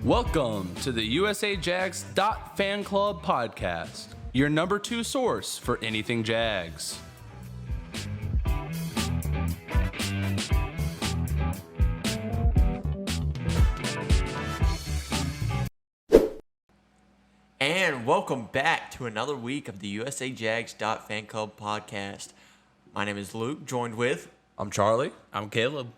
Welcome to the Usajags.fanclub podcast, your number 2 source for anything Jags. And welcome back to another week of the Usajags.fanclub podcast. My name is Luke, joined with... I'm Charlie. I'm Caleb.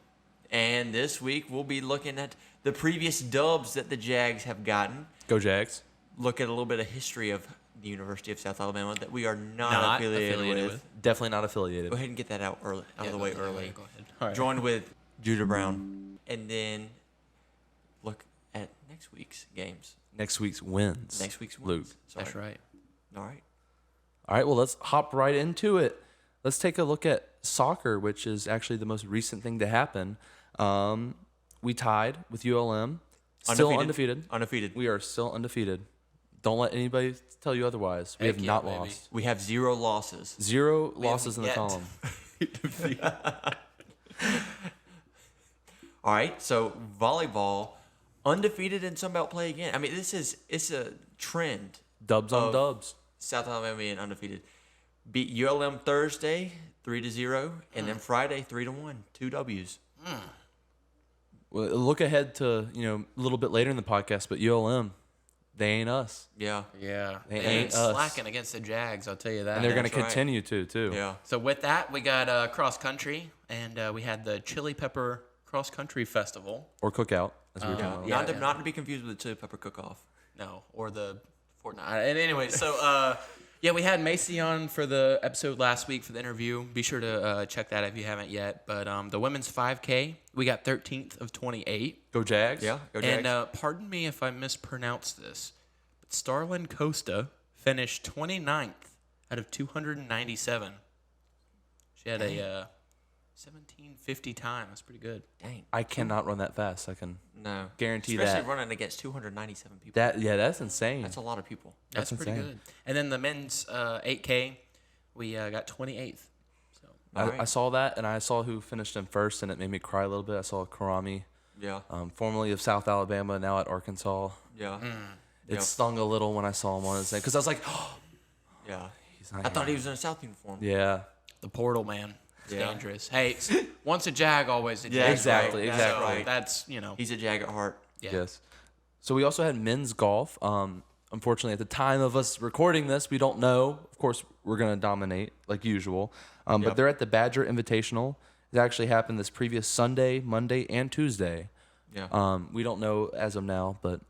And this week we'll be looking at the previous dubs that the Jags have gotten. Go Jags. Look at a little bit of history of the University of South Alabama that we are not affiliated with. Definitely not affiliated. Go ahead and get that out of the way early. Go ahead. All right. Joined with Judah Brown. And then look at next week's games. Next week's wins. Luke. Sorry. That's right. All right. All right, well, let's hop right into it. Let's take a look at soccer, which is actually the most recent thing to happen. We tied with ULM. Still undefeated. We are still undefeated. Don't let anybody tell you otherwise. We have not lost. We have 0 losses. 0 losses in the column. All right, so volleyball, undefeated in Sunbelt play again. I mean, it's a trend. Dubs on dubs. South Alabama being undefeated. Beat ULM Thursday 3-0, and then Friday 3-1. 2 W's. Well, look ahead to, a little bit later in the podcast, but ULM, they ain't us. Yeah. Yeah. They They ain't ain't us. slacking against the Jags, I'll tell you that. And they're going to That's right. continue to, too. Yeah. So with that, we got cross country, and we had the Chili Pepper Cross Country Festival. Or cookout, as we were talking about. Yeah. Not to be confused with the chili pepper cook-off. No, or the Fortnite. And anyway, so yeah, we had Macy on for the episode last week for the interview. Be sure to check that if you haven't yet. But the women's 5K, we got 13th of 28. Go Jags. Yeah, go Jags. And pardon me if I mispronounce this, but Starlin Costa finished 29th out of 297. She had a 1750 time. That's pretty good. Dang. I cannot run that fast. I can No. guarantee Especially that. running against 297 people. That's insane. That's a lot of people. That's pretty insane. good. And then the men's 8K, we got 28th. So I saw that, and I saw who finished in first, and it made me cry a little bit. I saw Karami, Yeah. formerly of South Alabama, now at Arkansas. Yeah. It stung a little when I saw him on his thing, because I was like, oh, Yeah. he's not I thought here. he was in a South uniform. Yeah. the portal, man. It's Yeah. dangerous. Hey, once a Jag, always a Jag. Yeah, Exactly, right. exactly. So Right. that's, He's a Jag at heart. yeah. Yes. So we also had men's golf. Unfortunately, at the time of us recording this, we don't know. Of course, we're going to dominate like usual. But Yep. they're at the Badger Invitational. It actually happened this previous Sunday, Monday, and Tuesday. Yeah. We don't know as of now, but,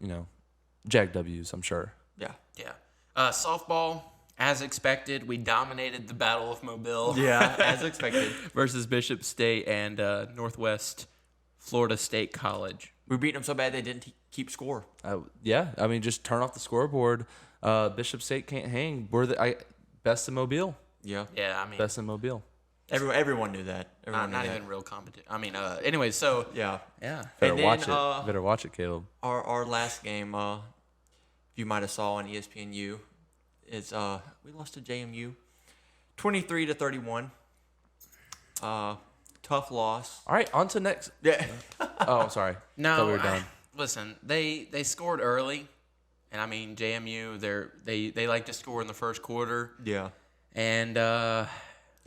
Jag W's, I'm sure. Yeah. Yeah. Softball, as expected, we dominated the Battle of Mobile. Yeah, as expected. versus Bishop State and Northwest Florida State College. We beat them so bad they didn't keep score. Just turn off the scoreboard. Bishop State can't hang. We're the best in Mobile. Yeah. Yeah, I mean, Best in Mobile. Everyone knew that. Everyone not knew that. even real competition. I mean, anyway, so Yeah. yeah. Better And watch then, it. Better watch it, Caleb. Our last game, you might have saw on ESPNU, is we lost to JMU, 23-31. Tough loss. All right, on to next. Yeah. Oh, sorry. No, Thought we were done. listen, they scored early, and I mean JMU, they like to score in the first quarter, Yeah. and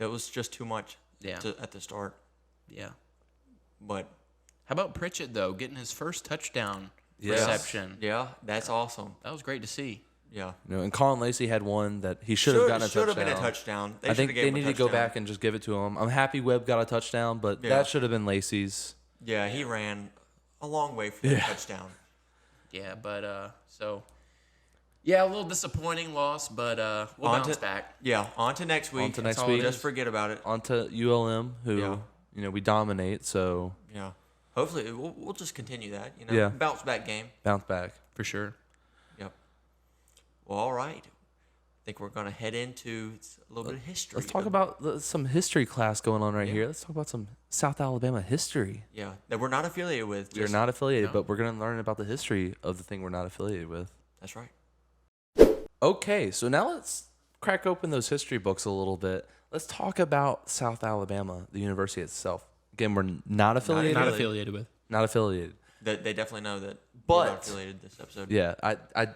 It was just too much. Yeah. At the start, yeah. but How about Pritchett though, getting his first touchdown Yes. reception? yeah, that's awesome. That was great to see. Yeah. And Colin Lacey had one that he should have gotten a touchdown. Should have been a touchdown. I think shoulda gave they him a need to go touchdown. back and just give it to him. I'm happy Webb got a touchdown, but Yeah. that should have been Lacey's. Yeah, he ran a long way for that touchdown. Yeah, but so yeah, a little disappointing loss, but we'll On bounce to- back. Yeah, on to next week. On to next all it week. is. Just forget about it. On to ULM, who Yeah. we dominate. So Yeah. Hopefully, we'll just continue that. Yeah. Bounce back game. bounce back. For sure. Yep. Well, all right. I think we're going to head into a little bit of history. Let's talk about some history class going on right here. Let's talk about some South Alabama history. Yeah, that we're not affiliated with. We're just- not affiliated, no. but we're going to learn about the history of the thing we're not affiliated with. That's right. Okay, so now let's crack open those history books a little bit, let's talk about South Alabama, the university itself. Again, we're not affiliated. Not affiliated with. Not affiliated. They definitely know that But- we're not affiliated this episode. Yeah,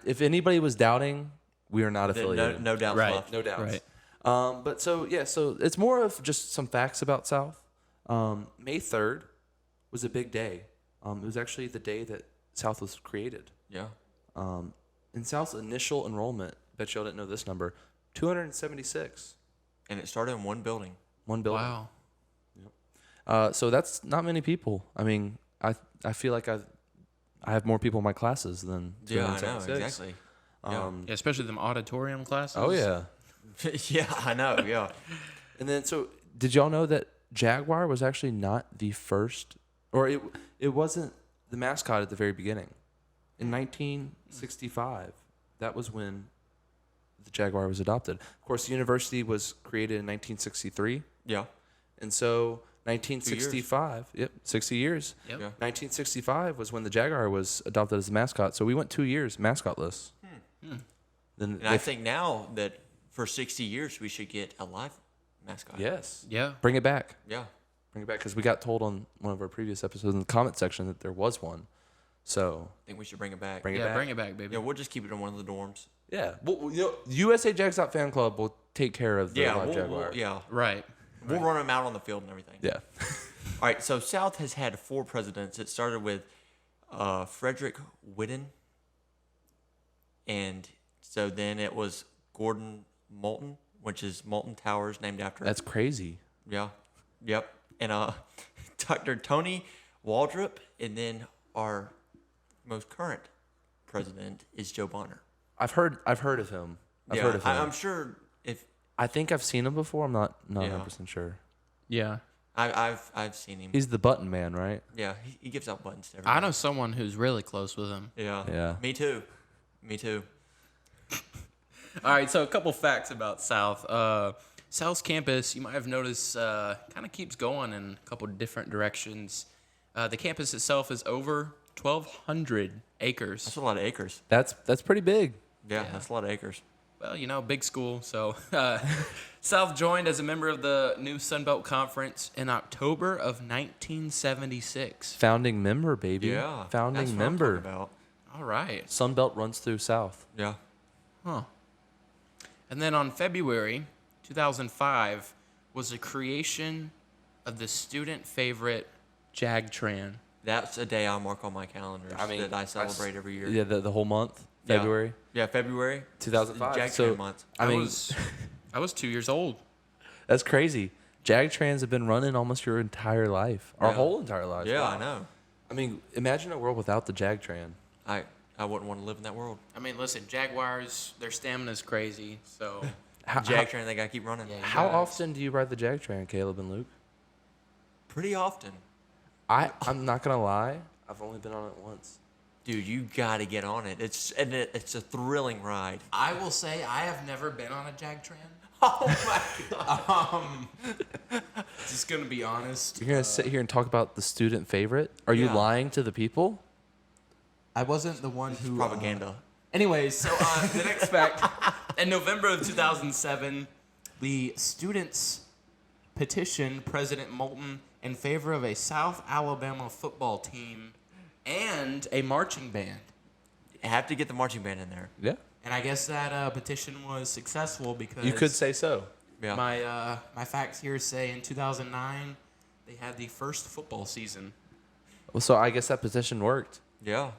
if anybody was doubting, we are not affiliated. No doubts Right. left. No doubts. Right. But so it's more of just some facts about South. May 3rd was a big day. It was actually the day that South was created. Yeah. In South's initial enrollment, bet y'all didn't know this number, 276. And it started in one building. One building. Wow. So that's not many people. I mean, I feel like I have more people in my classes than Yeah, I know, 276. exactly. Yeah, especially them auditorium classes. Oh yeah. Yeah, I know, yeah. And then so did y'all know that Jaguar was actually not the first, or it wasn't the mascot at the very beginning. In 1965, that was when the Jaguar was adopted. Of course, the university was created in 1963. Yeah. And so 1965, 60 years. Yep. Yeah. 1965 was when the Jaguar was adopted as the mascot. So we went 2 years mascotless. Then And I think now that for 60 years we should get a live mascot. yes, Yeah. bring it back. Yeah. Bring it back because we got told on one of our previous episodes in the comment section that there was one. So I think we should bring it back. bring it Yeah, back. bring it back, baby. Yeah, we'll just keep it in one of the dorms. Yeah. Well, Usajags.fanclub will take care of the Yeah, live Jaguar. Right. Right. We'll run them out on the field and everything. Yeah. All right, so South has had 4 presidents. It started with Frederick Whitten. And so then it was Gordon Moulton, which is Moulton Towers, named after That's crazy. Yeah. Yep. And Dr. Tony Waldrop, and then our most current president is Joe Bonner. I've heard of him. I've heard of him. I'm sure if I think I've seen him before. I'm not Yeah. 100% sure. Yeah. I've seen him. He's the button man, right? Yeah, he gives out buttons to everybody. I know someone who's really close with him. Yeah. Yeah. Me too. Me too. All right, so a couple facts about South. South's campus, you might have noticed, kind of keeps going in a couple different directions. The campus itself is over 1,200 acres. That's a lot of acres. That's pretty big. Yeah, Yeah. that's a lot of acres. Well, you know, big school. So South joined as a member of the new Sun Belt Conference in October of 1976. Founding member, baby. Yeah. Founding that's member. What I'm talking about. All right. Sunbelt runs through South. Yeah. Huh. And then on February 2005 was the creation of the student favorite JagTran. That's a day I mark on my calendar that I celebrate every year. Yeah, the whole month, Yeah. February Yeah, February. 2005. Jag So month. I mean, I was 2 years old. that's crazy. JagTrans have been running almost your entire life, our Yeah. whole entire life. Yeah, Wow. I know. I mean, imagine a world without the JagTran. I wouldn't want to live in that world. I mean, listen, Jaguars, their stamina's crazy, so Jag train, they gotta keep running. Yeah, you How guys. often do you ride the JagTran, Caleb and Luke? Pretty often. I'm not gonna lie. I've only been on it once. Dude, you gotta get on it. It's a thrilling ride. I will say I have never been on a JagTran. Oh my god. Just gonna be honest. You're gonna sit here and talk about the student favorite? Are you Yeah. lying to the people? I wasn't the one who Propaganda. Anyways, so the next fact. In November of 2007, the students petitioned President Moulton in favor of a South Alabama football team and a marching band. You have to get the marching band in there. Yeah. And I guess that petition was successful because You could say so. Yeah. my facts here say in 2009 they had the first football season. Well, so I guess that petition worked. Yeah.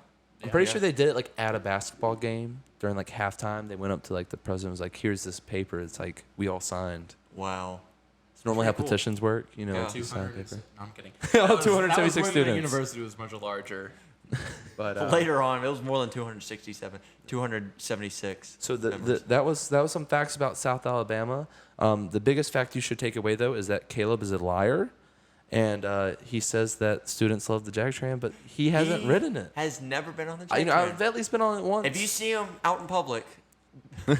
I'm pretty Yeah. sure they did it like at a basketball game during like halftime. They went up to like the president was like, "Here's this paper. It's like we all signed." Wow. It's normally how Pretty cool. petitions work, you know. Yeah. Like you sign 200. paper. No, I'm kidding. Oh, That was 276 when the students. university was much larger. But Later on, it was more than 267, 276. so members. that was some facts about South Alabama. The biggest fact you should take away though is that Caleb is a liar, and he says that students love the JagTran, but he hasn't ridden it. Has never been on the I, Jag I've train. at least been on it once. If you see him out in public, I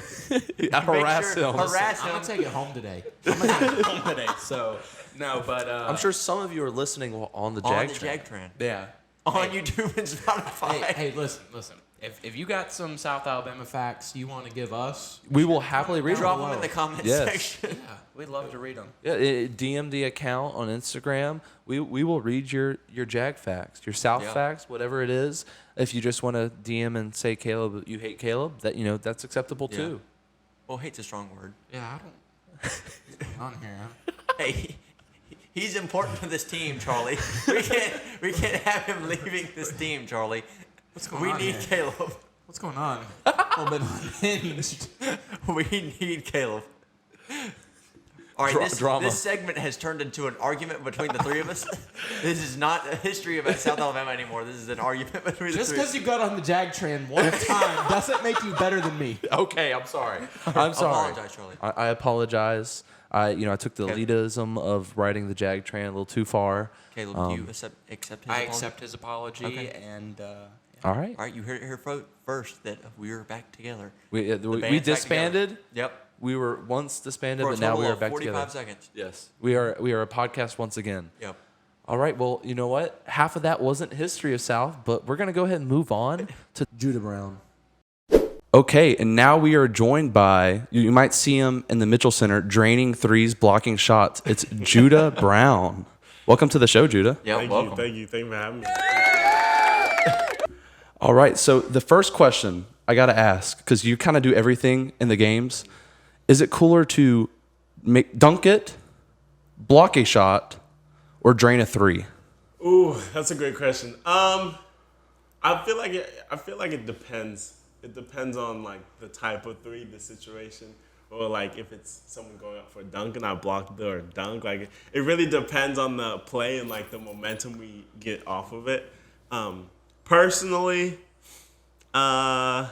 harass sure- him. harass I'm him. gonna take it home today. I'm gonna take it home today. So no, but I'm sure some of you are listening while on the on JagTran. the Jag train. Yeah. On YouTube and Spotify. Hey, listen. If you got some South Alabama facts you want to give us, we will happily read them. Drop them in the comment section. Yeah, we'd love to read them. Yeah, DM the account on Instagram. We will read your Jag facts, your South facts, whatever it is. If you just want to DM and say Caleb, you hate Caleb, that's acceptable too. Well, hate's a strong word. Yeah, I don't. What's going on here? Hey, he's important to this team, Charlie. We can't have him leaving this team, Charlie. What's going on? We need Caleb. What's going on? A little bit unhinged. We need Caleb. All right, Drama. This segment has turned into an argument between the three of us. This is not a history about South Alabama anymore. This is an argument between the three. Just because you got on the Jag train one time doesn't make you better than me. Okay, I'm sorry. I'm sorry. Apologize, Charlie. I apologize. I took the elitism of riding the Jag train a little too far. Caleb, do you accept his apology? I accept his apology, and All right. All right, you heard it here first that we're back together. We band's disbanded. back together. Yep. We were once disbanded, For a but now total we are of back 45 together. seconds. Yes, we are a podcast once again. Yep. All right. Well, you know what? Half of that wasn't history of South, but we're gonna go ahead and move on to Judah Brown. Okay, and now we are joined by, you might see him in the Mitchell Center draining threes, blocking shots. It's Judah Brown. Welcome to the show, Judah. Yeah, welcome. Thank you for having me. All right, so the first question I got to ask, because you kind of do everything in the games, is it cooler to dunk it, block a shot, or drain a three? Ooh, that's a great question. I feel like it depends. It depends on like the type of three, the situation, or like if it's someone going up for a dunk and I blocked it or dunk. Like it really depends on the play and like the momentum we get off of it. Personally, I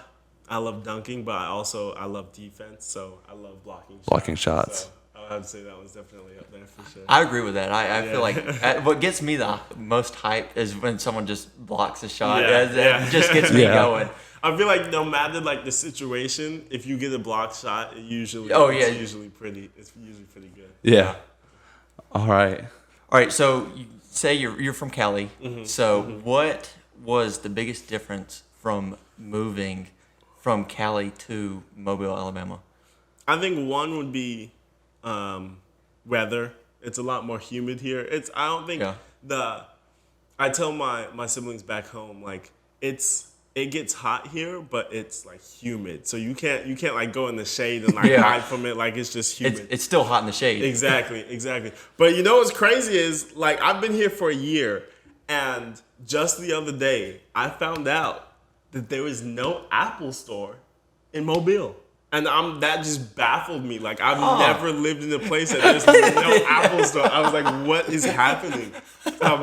love dunking, but I love defense, so I love blocking shots. So I would say that was definitely up there for sure. I agree with that. I feel like what gets me the most hype is when someone just blocks a shot. It just gets me going. I feel like no matter like the situation, if you get a blocked shot, it's usually pretty good. Yeah. All right. All right. So you say you're from Cali. Mm-hmm. So what was the biggest difference from moving from Cali to Mobile, Alabama? I think one would be weather. It's a lot more humid here. I tell my siblings back home like it gets hot here, but it's like humid. So you can't like go in the shade and like hide from it. Like it's just humid. It's still hot in the shade. Exactly. But you know what's crazy is like I've been here for a year, and just the other day I found out that there is no Apple store in Mobile. And that just baffled me. Like, I've never lived in a place that there's no Apple store. I was like, what is happening?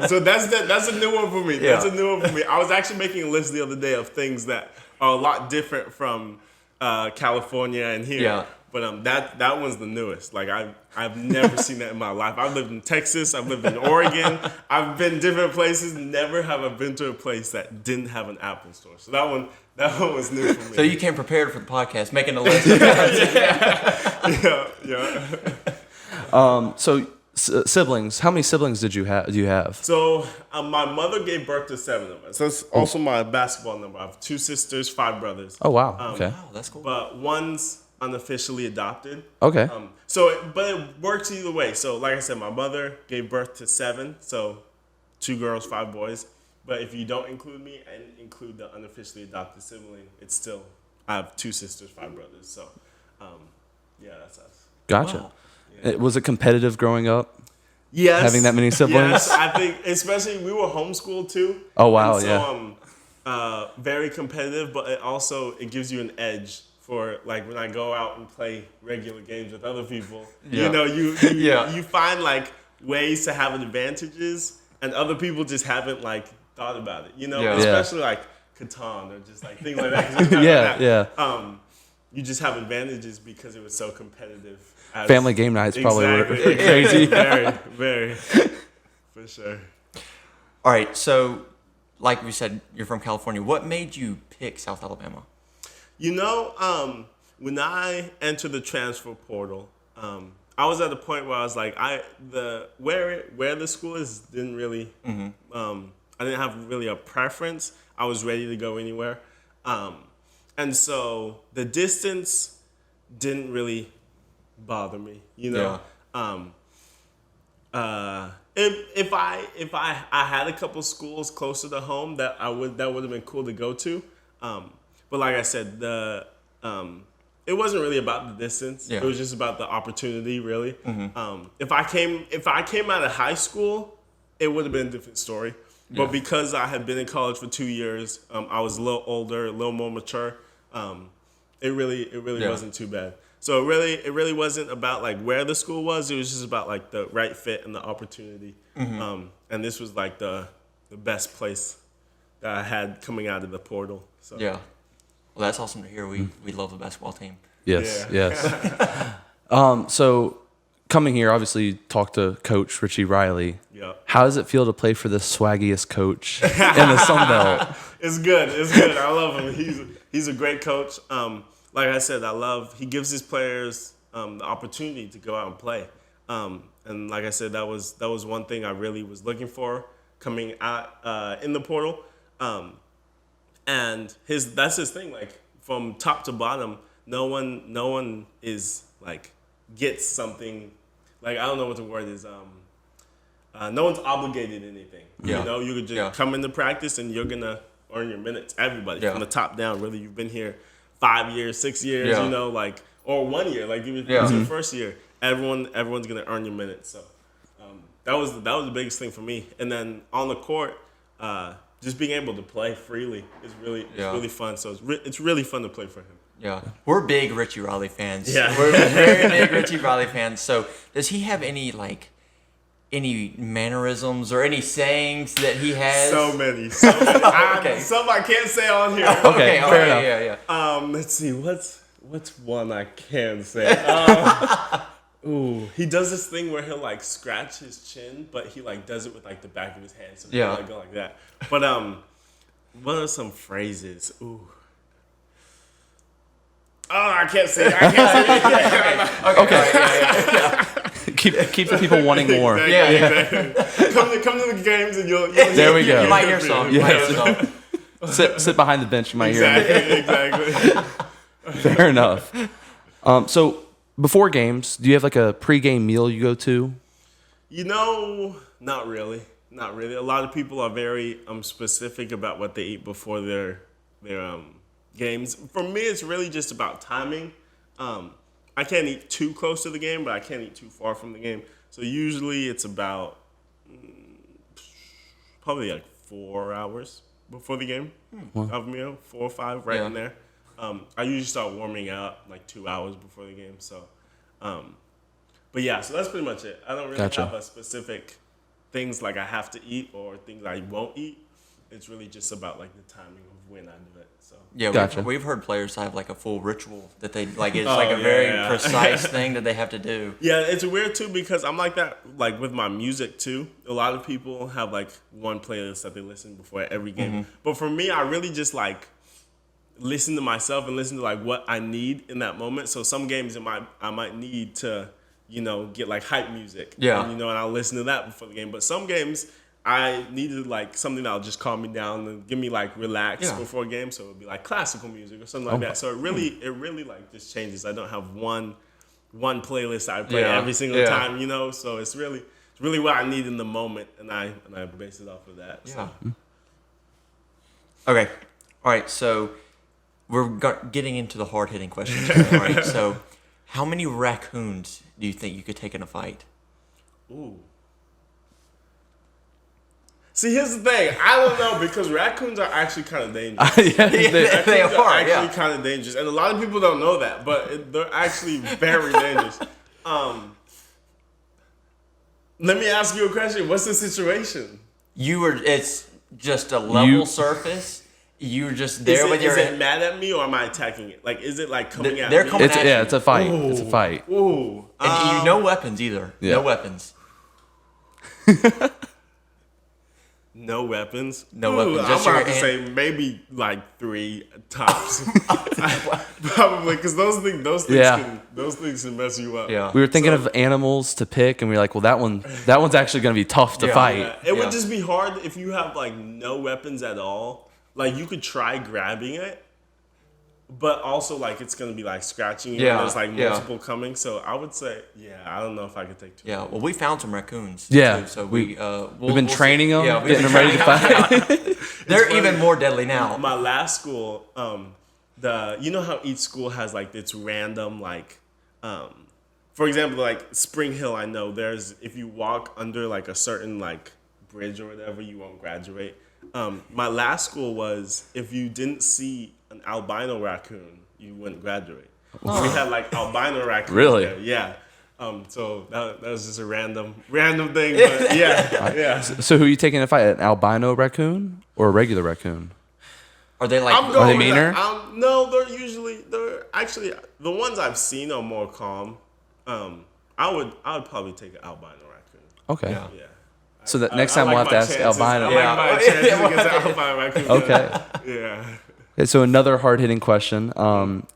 So that's a new one for me. Yeah. That's a new one for me. I was actually making a list the other day of things that are a lot different from California and here. Yeah. But that one's the newest. Like, I've never seen that in my life. I've lived in Texas. I've lived in Oregon. I've been different places. Never have I been to a place that didn't have an Apple store. So that one was new for me. So you came prepared for the podcast, making a list. Yeah. So siblings, how many siblings do you have? So my mother gave birth to 7 of us. That's also my basketball number. I have 2 sisters, 5 brothers. Oh, wow. Okay. Wow, that's cool. But one's unofficially adopted. Okay. But it works either way. So like I said, my mother gave birth to 7. So 2 girls, 5 boys. But if you don't include me and include the unofficially adopted sibling, it's still, I have 2 sisters, 5 brothers. So, that's us. Gotcha. Wow. Yeah. Was it competitive growing up? Yes. Having that many siblings? Yes, I think, especially, we were homeschooled too. Oh, wow, and so, very competitive, but it gives you an edge for, like, when I go out and play regular games with other people. Yeah. You find, like, ways to have advantages, and other people just haven't, like, thought about it, especially like Catan or just like things like that. You just have advantages because it was so competitive. Family game nights probably were crazy. Very, very, for sure. All right, so like we said, you're from California. What made you pick South Alabama? When I entered the transfer portal, I was at a point where I was like, where the school is didn't really. I didn't have really a preference. I was ready to go anywhere. And so the distance didn't really bother me, you know. If I had a couple schools closer to home that would have been cool to go to. But like I said, it wasn't really about the distance. Yeah. It was just about the opportunity, really. If I came out of high school, it would have been a different story. But because I had been in college for 2 years, I was a little older, a little more mature. It really wasn't too bad. So it really wasn't about like where the school was. It was just about like the right fit and the opportunity. And this was like the best place that I had coming out of the portal. So. Yeah. Well, that's awesome to hear. We love the basketball team. Yes, yes. So coming here, obviously you talked to Coach Richie Riley. Yeah. How does it feel to play for the swaggiest coach in the Sun Belt? It's good. It's good. I love him. He's a great coach. Like I said, he gives his players the opportunity to go out and play. And like I said, that was one thing I really was looking for coming out in the portal. And that's his thing. Like from top to bottom, no one is like gets something. Like I don't know what the word is. No one's obligated anything. Yeah. You know, you could just come into practice and you're gonna earn your minutes. Everybody from the top down. Whether you've been here 5 years, 6 years, you know, like or 1 year, like even it's your first year. Everyone's gonna earn your minutes. So that was the biggest thing for me. And then on the court, just being able to play freely is really fun. So it's really fun to play for him. Yeah, we're big Richie Riley fans. Yeah, we're very big Richie Riley fans. So does he have any mannerisms or any sayings that he has? So many. Okay. Some I can't say on here. Okay, fair enough. Yeah. Let's see. What's one I can say? He does this thing where he'll like scratch his chin, but he like does it with like the back of his hand, so he'll like go like that. But what are some phrases? I can't say it. Okay. Keep the people wanting more. Exactly. Come to the games and you'll there we go. You might hear some. Sit behind the bench. You might hear exactly. Fair enough. So before games, do you have like a pre-game meal you go to? You know, not really. Not really. A lot of people are very specific about what they eat before their games. For me, it's really just about timing. I can't eat too close to the game, but I can't eat too far from the game. So usually it's about probably like 4 hours before the game of meal, 4 or 5, right in there. I usually start warming up like 2 hours before the game. So, but yeah, so that's pretty much it. I don't really have a specific things like I have to eat or things I won't eat. It's really just about like the timing of when I do it. So yeah, we've heard players have like a full ritual that they like. It's like a very precise thing that they have to do. Yeah, it's weird too because I'm like that like with my music too. A lot of people have like one playlist that they listen before every game. But for me, I really just like listen to myself and listen to like what I need in that moment. So some games I might need to, you know, get like hype music. Yeah. And, you know, and I'll listen to that before the game. But some games I needed like something that'll just calm me down and give me like relax before a game. So it would be like classical music or something like that. So it really like just changes. I don't have one playlist I play every single time, you know. So it's really what I need in the moment, and I base it off of that. Yeah. So. Okay. All right. So we're getting into the hard hitting questions. All right. So how many raccoons do you think you could take in a fight? Ooh. See, here's the thing. I don't know because raccoons are actually kind of dangerous. They are actually kind of dangerous, and a lot of people don't know that, but they're actually very dangerous. Let me ask you a question. What's the situation? It's just a level surface. You're just there with your. Is it mad at me or am I attacking it? Like, is it like coming at me? They're coming at you. Yeah, it's a fight. Ooh. It's a fight. Ooh. And no weapons either. Yeah. No weapons. No weapons. No weapons. I'm about to say maybe like 3 tops. Probably because those things can mess you up. Yeah. We were thinking of animals to pick, and we were like, well, that one's actually going to be tough to fight. Yeah. It would just be hard if you have like no weapons at all. Like you could try grabbing it, but also like it's gonna be like scratching you. Yeah, And there's like multiple coming. So I would say, I don't know if I could take 2. Yeah, well, we found some raccoons. Yeah. Too, so we've been training them, Yeah, getting them ready to fight. They're even more deadly now. My last school, you know how each school has like its random like, for example, like Spring Hill. I know if you walk under like a certain like bridge or whatever, you won't graduate. My last school was if you didn't see an albino raccoon, you wouldn't graduate. We had like albino raccoons. Really? There. Yeah. So that was just a random thing, but yeah. So who are you taking to fight? An albino raccoon or a regular raccoon? Are they like? Are they meaner? No, they're actually the ones I've seen are more calm. I would probably take an albino raccoon. Okay. Yeah. Yeah. So that next time we'll have to ask albino. I like my chances against an albino raccoon. Okay. Yeah. Okay, so another hard-hitting question.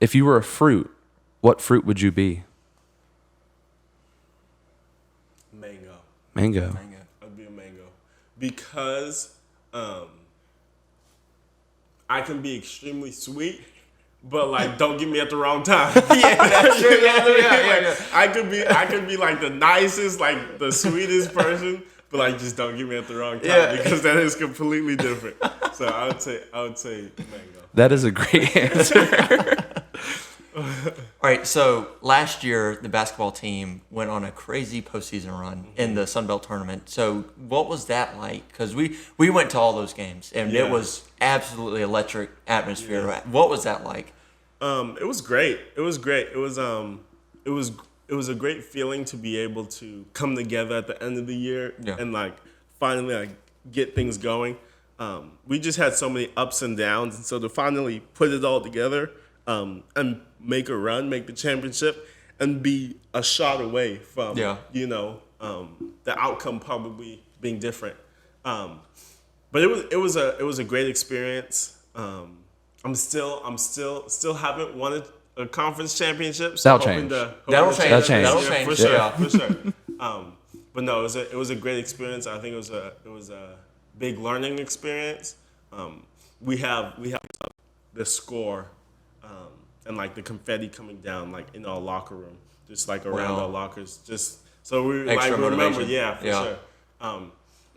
If you were a fruit, what fruit would you be? Mango. I'd be a mango because I can be extremely sweet, but like don't get me at the wrong time. Yeah, that's true. Yeah. I could be like the nicest, like the sweetest person, but like just don't get me at the wrong time because that is completely different. So I would say mango. That is a great answer. All right, so last year the basketball team went on a crazy postseason run in the Sun Belt tournament. So what was that like? Because we went to all those games and it was absolutely electric atmosphere. Yeah. What was that like? It was great. It was a great feeling to be able to come together at the end of the year and like finally like get things going. We just had so many ups and downs, and so to finally put it all together and make a run, make the championship, and be a shot away from the outcome probably being different. But it was a great experience. I'm still haven't won a conference championship. So That'll change. For sure. But no, it was a great experience. I think it was a big learning experience. We have the score and like the confetti coming down like in our locker room, just like around our lockers, just so we extra like remember, motivation. for sure.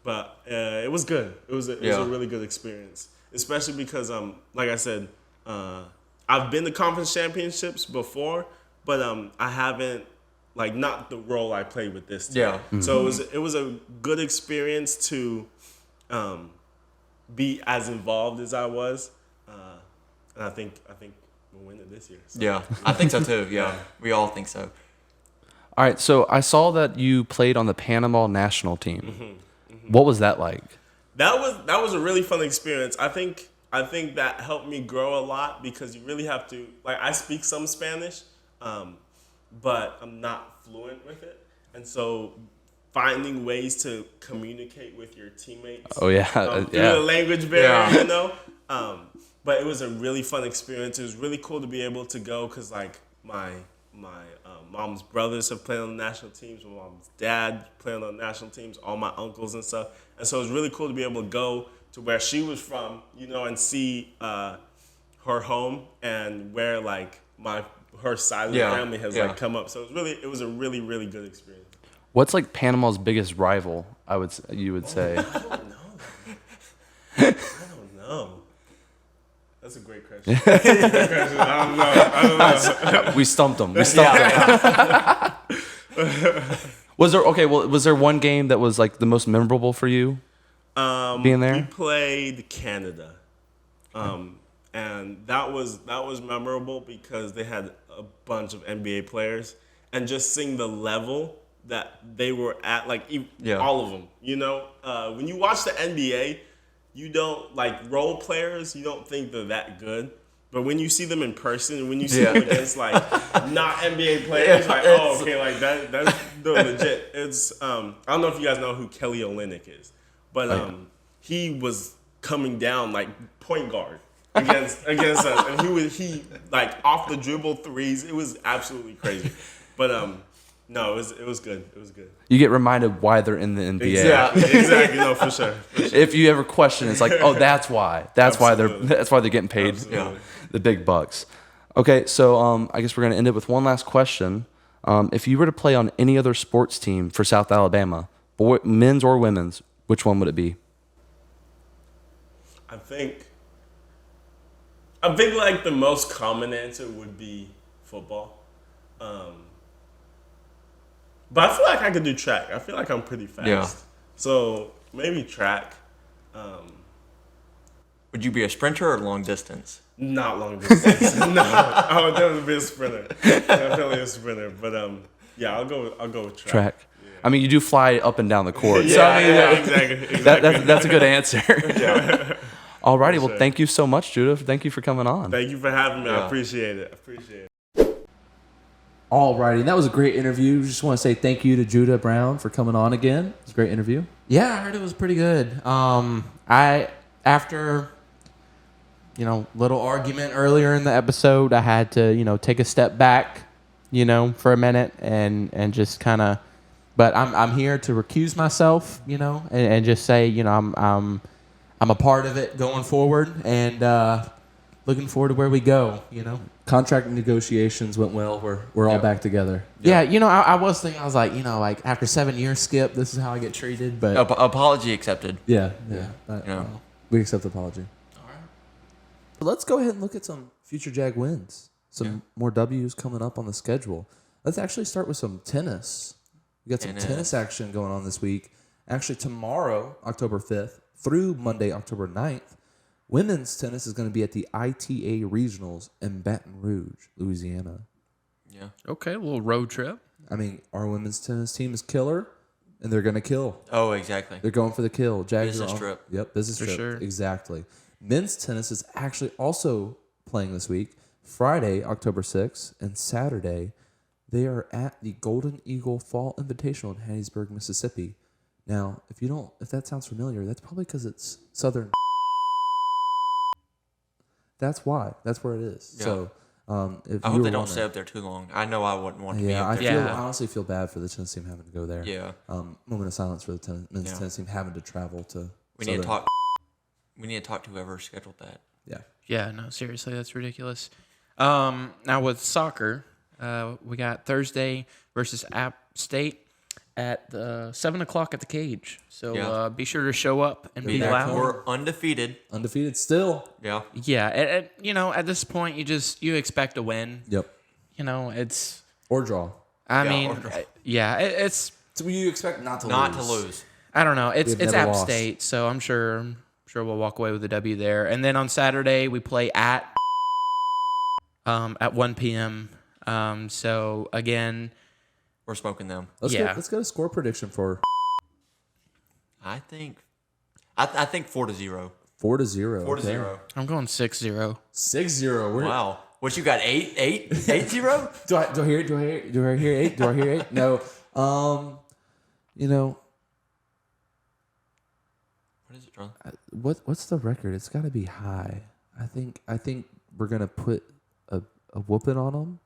But it was good. It was a really good experience, especially because like I said, I've been to conference championships before, but I haven't like not the role I played with this team. Yeah. Mm-hmm. So it was a good experience to be as involved as I was, and I think we'll win it this year. So. Yeah, I think so too. Yeah, we all think so. All right, so I saw that you played on the Panama national team. Mm-hmm. Mm-hmm. What was that like? That was a really fun experience. I think that helped me grow a lot because you really have to like I speak some Spanish, but I'm not fluent with it, and so finding ways to communicate with your teammates. Oh yeah, through the language barrier, you know. But it was a really fun experience. It was really cool to be able to go because like my mom's brothers have played on the national teams. My mom's dad played on the national teams. All my uncles and stuff. And so it was really cool to be able to go to where she was from, you know, and see her home and where like her side of the family has like come up. So it was a really, really good experience. What's like Panama's biggest rival? You would say. I don't know. That's a great question. I don't know. We stumped them. Was there one game that was like the most memorable for you? Being there? We played Canada. And that was memorable because they had a bunch of NBA players and just seeing the level that they were at, like all of them, you know? When you watch the NBA, you don't, like, role players, you don't think they're that good. But when you see them in person, when you see them against, like, not NBA players, like, oh, okay, like, that's they're legit. It's, I don't know if you guys know who Kelly Olynyk is, but he was coming down, like, point guard against us. And he like, off the dribble threes. It was absolutely crazy. But, no, it was good. It was good. You get reminded why they're in the NBA. Exactly. No, for sure. If you ever question, it's like, oh, that's why. That's why they're getting paid Absolutely. the big bucks. Okay, so I guess we're going to end it with one last question. If you were to play on any other sports team for South Alabama, men's or women's, which one would it be? I think like the most common answer would be football. But I feel like I could do track. I feel like I'm pretty fast. Yeah. So maybe track. Would you be a sprinter or long distance? Not long distance. No, I would definitely be a sprinter. Definitely a sprinter. But yeah, I'll go with track. Track. Yeah. I mean, you do fly up and down the court. Yeah, so I mean, exactly. That's a good answer. Yeah. Alrighty, well, thank you so much, Judah. Thank you for coming on. Thank you for having me. Yeah. I appreciate it. Alrighty, that was a great interview. Just want to say thank you to Judah Brown for coming on again. It was a great interview. Yeah, I heard it was pretty good. After little argument earlier in the episode, I had to take a step back, for a minute and just kind of. But I'm here to recuse myself, and just say I'm a part of it going forward and looking forward to where we go. Contract negotiations went well. We're all back together. Yeah, I was thinking, I was like, like after 7 years, Skip, this is how I get treated. But Apology accepted. Yeah. We accept the apology. all right. But let's go ahead and look at some future Jag wins. Some more W's coming up on the schedule. Let's actually start with some tennis. We got some tennis action going on this week. Actually, tomorrow, October 5th, through Monday, October 9th, women's tennis is going to be at the ITA Regionals in Baton Rouge, Louisiana. Yeah. Okay, a little road trip. I mean, our women's tennis team is killer, and they're going to kill. Oh, exactly. They're going for the kill. Jags Business trip. Yep, business For trip. sure. Exactly. Men's tennis is actually also playing this week. Friday, October 6th, and Saturday, they are at the Golden Eagle Fall Invitational in Hattiesburg, Mississippi. Now, if that sounds familiar, that's probably because it's southern. That's why. That's where it is. Yeah. So, if I you hope were they don't wondering- stay up there too long. I know I wouldn't want to be Yeah, up there. I honestly feel bad for the tennis team having to go there. Yeah. Moment of silence for the men's tennis team having to travel to. We need to talk. We need to talk to whoever scheduled that. Yeah. Yeah, no, seriously, that's ridiculous. Now with soccer, we got Thursday versus App State at 7:00 at the Cage. So be sure to show up and be loud. We're undefeated. Undefeated still. Yeah. Yeah, at this point, you expect a win. Yep. It's. Or draw. I Yeah, mean, or draw. it's. So you expect not to lose. I don't know. It's never App lost. State, so I'm sure we'll walk away with a W there. And then on Saturday we play at 1 p.m. So again, We're smoking them. Let's Yeah. get a score prediction for I think 4-0. 4-0. 4-0. I'm going 6-0. 6-0. Wow. What you got? 8-0? Do I hear it? Do I hear 8? Do I hear 8? No. What is it, John? What's the record? It's got to be high. I think we're gonna put a whooping on them.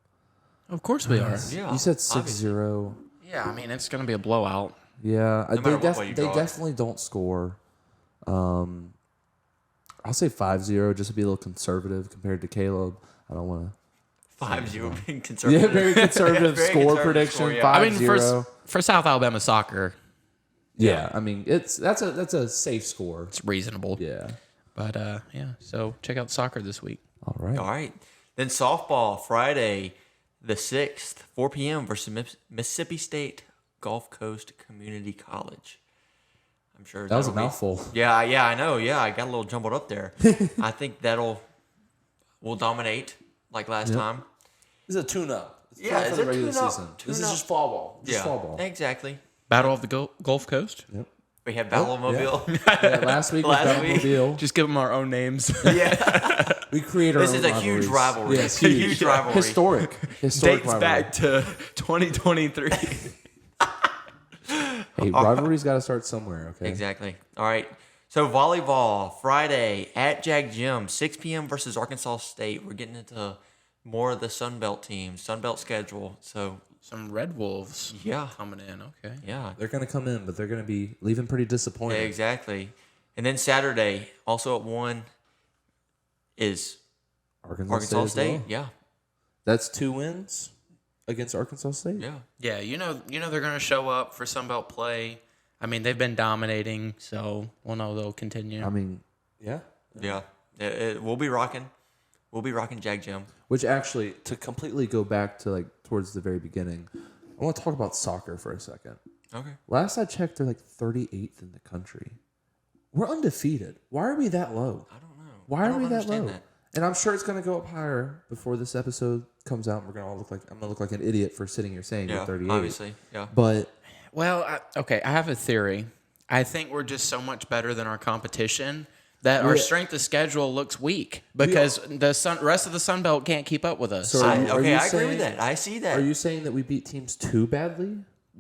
Of course we are. Yeah. You said 6-0. Yeah, I mean it's gonna be a blowout. Yeah, No matter what way you they draw it. definitely don't score. I'll say 5-0 just to be a little conservative compared to Caleb. I don't want to. 5-0 being conservative. Yeah, very conservative Very score conservative prediction. score, yeah. 5-0. I mean for South Alabama soccer, Yeah, I mean that's a safe score. it's reasonable. Yeah. But yeah, so check out soccer this week. All right. All right. Then softball, Friday, the 6th, 4 p.m. versus Mississippi State Gulf Coast Community College. I'm sure That was a that'll be- mouthful. Yeah, I know. Yeah, I got a little jumbled up there. I think we'll dominate like last time. This is a tune-up. It's Yeah, not it's for the a regular tune-up. season. This is Tune-up. just fall ball. Just Yeah, fall ball. exactly. Battle of the Gulf Coast. We have Battle Mobile. Yeah, last week was Last week. Batmobile. Just give them our own names. Yeah. We create our This own is a huge rivalry. Yes, It's a huge rivalry. Historic Dates rivalry. back to 2023. Hey, rivalry's got to start somewhere, okay? Exactly. All right. So volleyball, Friday at Jag Gym, 6 p.m. versus Arkansas State. We're getting into more of the Sun Belt teams, Sun Belt schedule. So, Some Red Wolves yeah. coming in. Okay. Yeah. They're going to come in, but they're going to be leaving pretty disappointed. Exactly. And then Saturday, also at 1, is Arkansas Arkansas as State. well. Yeah. That's 2 wins against Arkansas State. Yeah. Yeah, you know they're going to show up for Sun Belt play. I mean, they've been dominating, so we'll know they'll continue. I mean, yeah. Yeah. We'll be rocking. We'll be rocking Jag Gym. Which actually, to completely go back to like towards the very beginning, I want to talk about soccer for a second. Okay. Last I checked, they're like 38th in the country. We're undefeated. Why are we that low? I don't know. Why I are don't we that understand low? that. And I'm sure it's going to go up higher before this episode comes out. And I'm going to look like an idiot for sitting here saying you're 38. Obviously. Yeah. But Well, I have a theory. I think we're just so much better than our competition that our strength of schedule looks weak because the rest of the Sun Belt can't keep up with us. So I you agree with saying- that. I see that. are you saying that we beat teams too badly?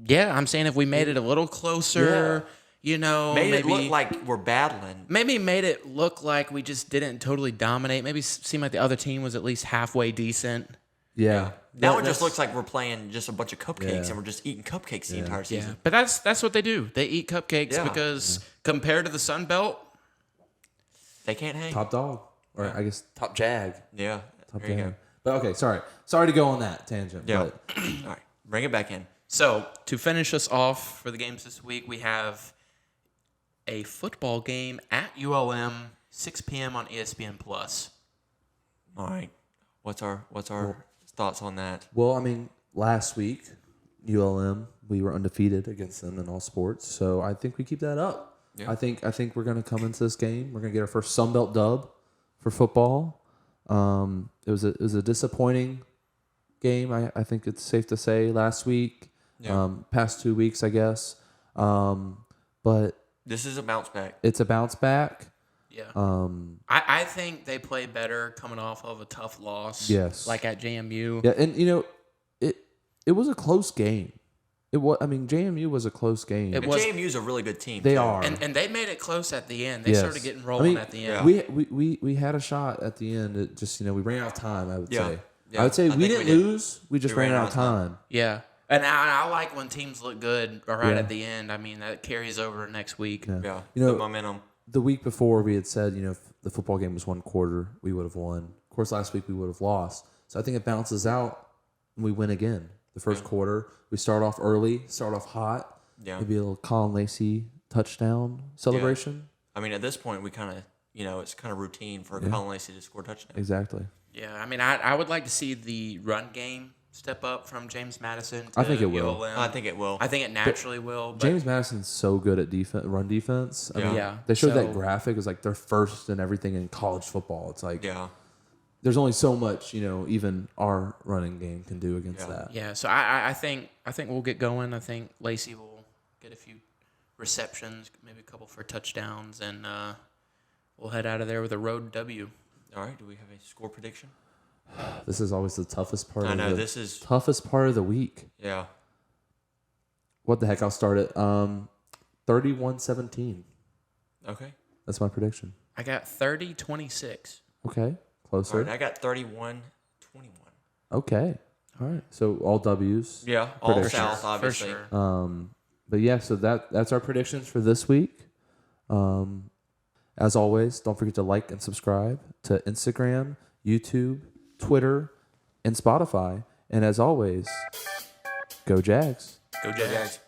Yeah, I'm saying if we made it a little closer, made it look like we're battling. maybe made it look like we just didn't totally dominate. Maybe seemed like the other team was at least halfway decent. Yeah. Now it just looks like we're playing just a bunch of cupcakes Yeah. and we're just eating cupcakes the entire Yeah, season. but that's what they do. They eat cupcakes Yeah. because compared to the Sun Belt, They can't hang. Top dog. Or I guess top jag. Yeah. Top There you jag. go. But okay, sorry. Sorry to go on that tangent. Yeah. But All right. Bring it back in. So, to finish us off for the games this week, we have a football game at ULM, 6 p.m. on ESPN Plus. All right. What's our thoughts on that? well, I mean, last week, ULM, we were undefeated against them in all sports. So I think we keep that up. Yeah. I think we're going to come into this game. We're going to get our first Sun Belt dub for football. It was a disappointing game. I think it's safe to say last week, past 2 weeks, I guess. But This is a bounce back. it's a bounce back. Yeah. I think they play better coming off of a tough loss. Yes. Like at JMU. Yeah, and it was a close game. It was. I mean, JMU was a close game. It And was- JMU's a really good team. They too. are. And they made it close at the end. They Yes. started getting rolling at the end. Yeah. We had a shot at the end. It just we ran out of time. I would Yeah. say. Yeah. I would say I we think didn't we did. lose. We just ran out of time. Yeah. And I like when teams look good right Yeah. at the end. I mean, that carries over next week. Yeah. You know- the momentum. The week before we had said if the football game was one quarter, we would have won. Of course, last week we would have lost. So I think it bounces out and we win again. The first quarter, we start off early, start off hot. Yeah. Maybe a little Colin Lacey touchdown celebration. I mean, at this point, we kind of, it's kind of routine for Colin Lacey to score a touchdown. Exactly. Yeah, I mean, I would like to see the run game step up from James Madison to I think it will. ULM. I think it will. I think it naturally will. But James Madison's so good at run defense. I Yeah. mean, Yeah. they showed So- that graphic. It was like they're first and everything in college football. It's like Yeah. there's only so much even our running game can do against Yeah. that. yeah, so I think we'll get going. I think Lacey will get a few receptions, maybe a couple for touchdowns, and we'll head out of there with a road W. All right. Do we have a score prediction? This is always the toughest part. I know, of the this is- toughest part of the week. Yeah. What the heck? I'll start it. 31-17. Okay. That's my prediction. I got 30-26. Okay, All closer. right. I got 31-21. Okay, all right. So all W's. Yeah. All Prediction. South, obviously. For sure. But yeah, so that's our predictions for this week. As always, don't forget to like and subscribe to Instagram, YouTube, Twitter, and Spotify. And as always, go Jags. Go Go Jags. Jags.